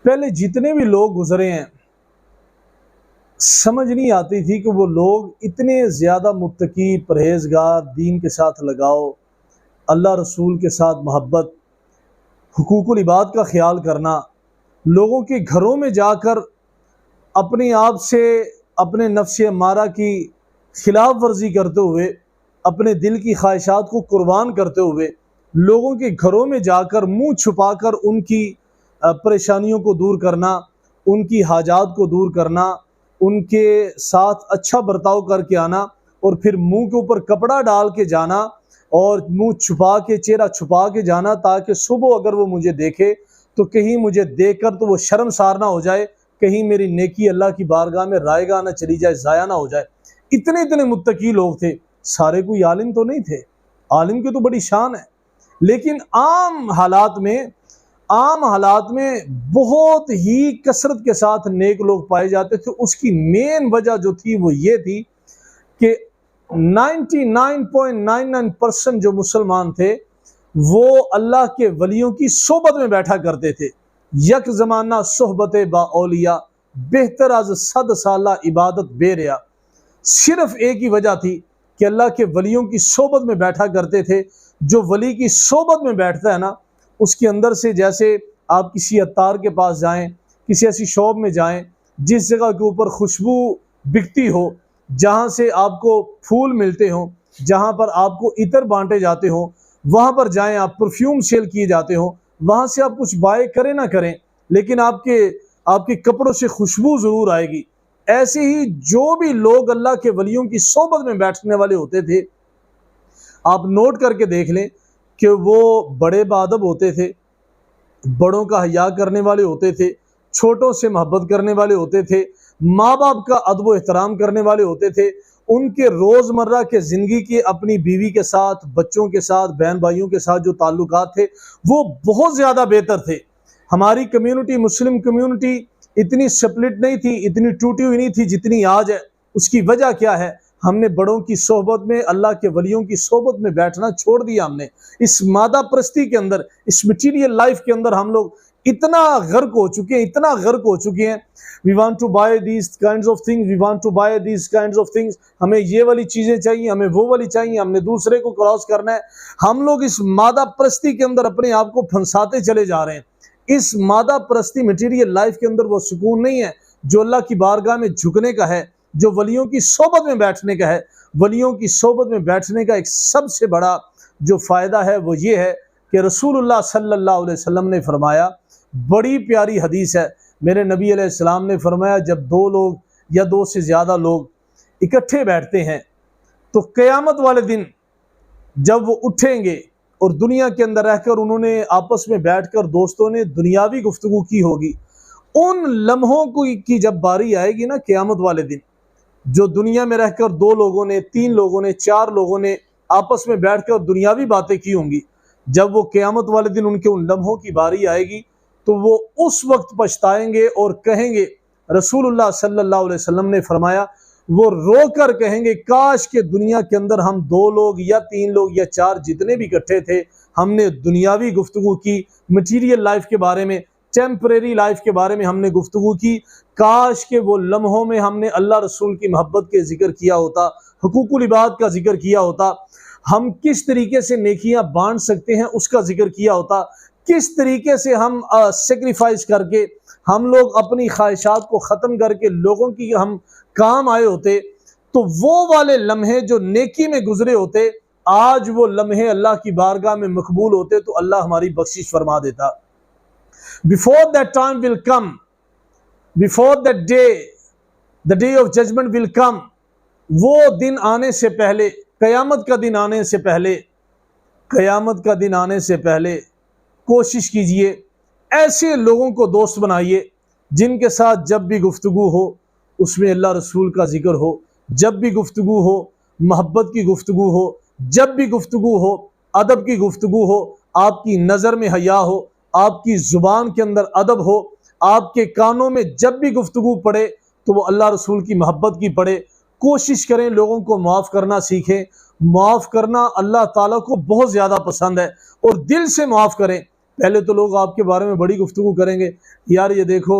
पहले जितने भी लोग गुजरे हैं, समझ नहीं आती थी कि वो लोग इतने ज़्यादा मुत्तकी, परहेजगार, दीन के साथ लगाओ, अल्लाह रसूल के साथ मोहब्बत, हुकूकुल इबाद का ख्याल करना, लोगों के घरों में जाकर अपने आप से, अपने नफ्स अम्मारा की खिलाफ वर्जी करते हुए, अपने दिल की ख्वाहिशात को कुर्बान करते हुए, लोगों के घरों में जाकर मुंह छुपाकर उनकी परेशानियों को दूर करना, उनकी हाजात को दूर करना, उनके साथ अच्छा बर्ताव करके आना और फिर मुंह के ऊपर कपड़ा डाल के जाना और मुंह छुपा के, चेहरा छुपा के जाना, ताकि सुबह अगर वो मुझे देखे तो कहीं मुझे देखकर तो वो शर्मसार ना हो जाए, कहीं मेरी नेकी अल्लाह की बारगाह में रायगा ना चली जाए, ज़ाया ना हो जाए। इतने इतने मुत्तकी लोग थे। सारे कोई आलिम तो नहीं थे, आलिम की तो बड़ी शान है, लेकिन आम हालात में बहुत ही कसरत के साथ नेक लोग पाए जाते थे। उसकी मेन वजह जो थी वो ये थी कि 99.99% जो मुसलमान थे वो अल्लाह के वलियों की सोबत में बैठा करते थे। यक ज़माना सोहबत बाओलिया, बेहतर आज 100 साला इबादत बेरिया। सिर्फ एक ही वजह थी कि अल्लाह के वलियों की सोबत में बैठा करते थे। जो वली की सोबत में बैठता है ना, उसके अंदर से, जैसे आप किसी अत्तार के पास जाएं, किसी ऐसी शॉप में जाएं जिस जगह के ऊपर खुशबू बिकती हो, जहाँ से आपको फूल मिलते हों, जहाँ पर आपको इतर बांटे जाते हों, वहाँ पर जाएं, आप परफ्यूम सेल किए जाते हों, वहाँ से आप कुछ बाय करें ना करें, लेकिन आपके कपड़ों से खुशबू ज़रूर आएगी। ऐसे ही जो भी लोग अल्लाह के वलियों की सोबत में बैठने वाले होते थे, आप नोट करके देख लें कि वो बड़े बादब होते थे, बड़ों का हया करने वाले होते थे, छोटों से मोहब्बत करने वाले होते थे, माँ बाप का अदब एहतराम करने वाले होते थे। उनके रोज़मर्रा के ज़िंदगी के अपनी बीवी के साथ, बच्चों के साथ, बहन भाइयों के साथ जो ताल्लुकात थे वो बहुत ज़्यादा बेहतर थे। हमारी कम्यूनिटी, मुस्लिम कम्यूनिटी इतनी स्प्लिट नहीं थी, इतनी टूटी हुई नहीं थी जितनी आज है। उसकी वजह क्या है? हमने बड़ों की सोहबत में, अल्लाह के वलियों की सोहबत में बैठना छोड़ दिया। हमने इस मादा परस्ती के अंदर, इस मटीरियल लाइफ के अंदर हम लोग इतना गर्क हो चुके हैं, इतना गर्क हो चुके हैं। We want to buy these kinds of things, we want to buy these kinds of things. हमें ये वाली चीज़ें चाहिए, हमें वो वाली चाहिए, हमने दूसरे को क्रॉस करना है। हम लोग इस मादा परस्ती के अंदर अपने आप को फंसाते चले जा रहे हैं। इस मादा परस्ती मटीरियल लाइफ के अंदर वो सुकून नहीं है जो अल्लाह की बारगाह में झुकने का है, जो वलियों की सोबत में बैठने का है। वलियों की सोबत में बैठने का एक सबसे बड़ा जो फ़ायदा है वो ये है कि रसूलुल्लाह सल्लल्लाहु अलैहि वसल्लम ने फरमाया, बड़ी प्यारी हदीस है, मेरे नबी अलैहिस्सलाम ने फरमाया, जब दो लोग या दो से ज़्यादा लोग इकट्ठे बैठते हैं तो क़यामत वाले दिन जब वो उठेंगे और दुनिया के अंदर रहकर उन्होंने आपस में बैठकर दोस्तों ने दुनियावी गुफ्तगू की होगी, उन लम्हों की जब बारी आएगी ना क़यामत वाले दिन, जो दुनिया में रहकर दो लोगों ने, तीन लोगों ने, चार लोगों ने आपस में बैठकर दुनियावी बातें की होंगी, जब वो क़यामत वाले दिन उनके उन लम्हों की बारी आएगी तो वो उस वक्त पछताएंगे और कहेंगे, रसूलुल्लाह सल्लल्लाहु अलैहि वसल्लम ने फरमाया, वो रो कर कहेंगे, काश के दुनिया के अंदर हम दो लोग या तीन लोग या चार जितने भी इकट्ठे थे, हमने दुनियावी गुफ्तगू की, मटीरियल लाइफ के बारे में, टेम्परेरी लाइफ के बारे में हमने गुफ्तगू की। काश के वो लम्हों में हमने अल्लाह रसूल की मोहब्बत के जिक्र किया होता, हुकूकुल इबाद का जिक्र किया होता, हम किस तरीके से नेकियां बांट सकते हैं उसका जिक्र किया होता, किस तरीके से हम सेक्रीफाइस करके हम लोग अपनी ख्वाहिशात को ख़त्म करके लोगों की हम काम आए होते, तो वो वाले लम्हे जो नेकी में गुजरे होते, आज वो लम्हे अल्लाह की बारगाह में मकबूल होते तो अल्लाह हमारी बख्शिश फरमा देता। Before that time will come, before that day, the day of judgement will come. वो दिन आने से पहले, क़यामत का दिन आने से पहले, क़यामत का दिन आने से पहले कोशिश कीजिए ऐसे लोगों को दोस्त बनाइए जिनके साथ जब भी गुफ्तगू हो उसमें अल्लाह रसूल का जिक्र हो, जब भी गुफ्तगू हो मोहब्बत की गुफ्तगू हो, जब भी गुफ्तगू हो अदब की गुफ्तगू हो, आपकी नज़र में हया हो, आपकी ज़ुबान के अंदर अदब हो, आपके कानों में जब भी गुफ्तगू पड़े तो वो अल्लाह रसूल की मोहब्बत की पड़े। कोशिश करें लोगों को माफ़ करना सीखें। माफ़ करना अल्लाह ताला को बहुत ज़्यादा पसंद है और दिल से माफ़ करें। पहले तो लोग आपके बारे में बड़ी गुफ्तगू करेंगे, यार ये देखो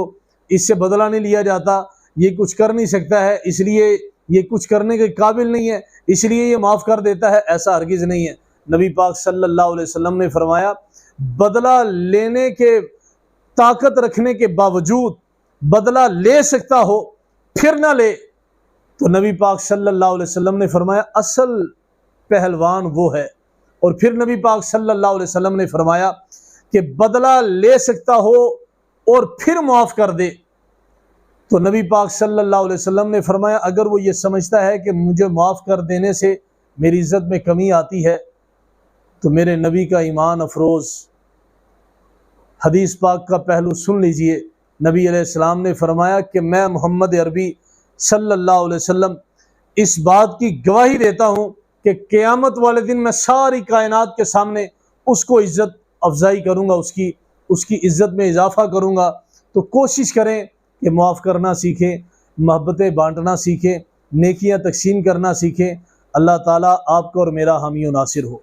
इससे बदला नहीं लिया जाता, ये कुछ कर नहीं सकता है, इसलिए ये कुछ करने के काबिल नहीं है, इसलिए ये माफ़ कर देता है। ऐसा हरगिज़ नहीं है। नबी पाक सल्लल्लाहु अलैहि वसल्लम ने फरमाया, बदला लेने के ताकत रखने के बावजूद बदला ले सकता हो फिर ना ले, तो नबी पाक सल्लल्लाहु अलैहि वसल्लम ने फरमाया असल पहलवान वो है। और फिर नबी पाक सल्लल्लाहु अलैहि वसल्लम ने फरमाया कि बदला ले सकता हो और फिर माफ़ कर दे, तो नबी पाक सल्लल्लाहु अलैहि वसल्लम ने फरमाया अगर वो ये समझता है कि मुझे माफ़ कर देने से मेरी इज़्ज़त में कमी आती है तो मेरे नबी का ईमान अफरोज़। हदीस पाक का पहलू सुन लीजिए। नबी अलैहिस्सलाम ने फरमाया कि मैं मोहम्मद अरबी सल्लल्लाहु अलैहि वसल्लम इस बात की गवाही देता हूँ कि क़यामत वाले दिन मैं सारी कायनात के सामने उसको इज़्ज़त अफजाई करूँगा, उसकी इज़्ज़त में इजाफ़ा करूँगा। तो कोशिश करें कि माफ़ करना सीखें, मोहब्बतें बांटना सीखें, नेकियां तक़सीम करना सीखें। अल्लाह ताला आपको और मेरा हामी व नासिर हो।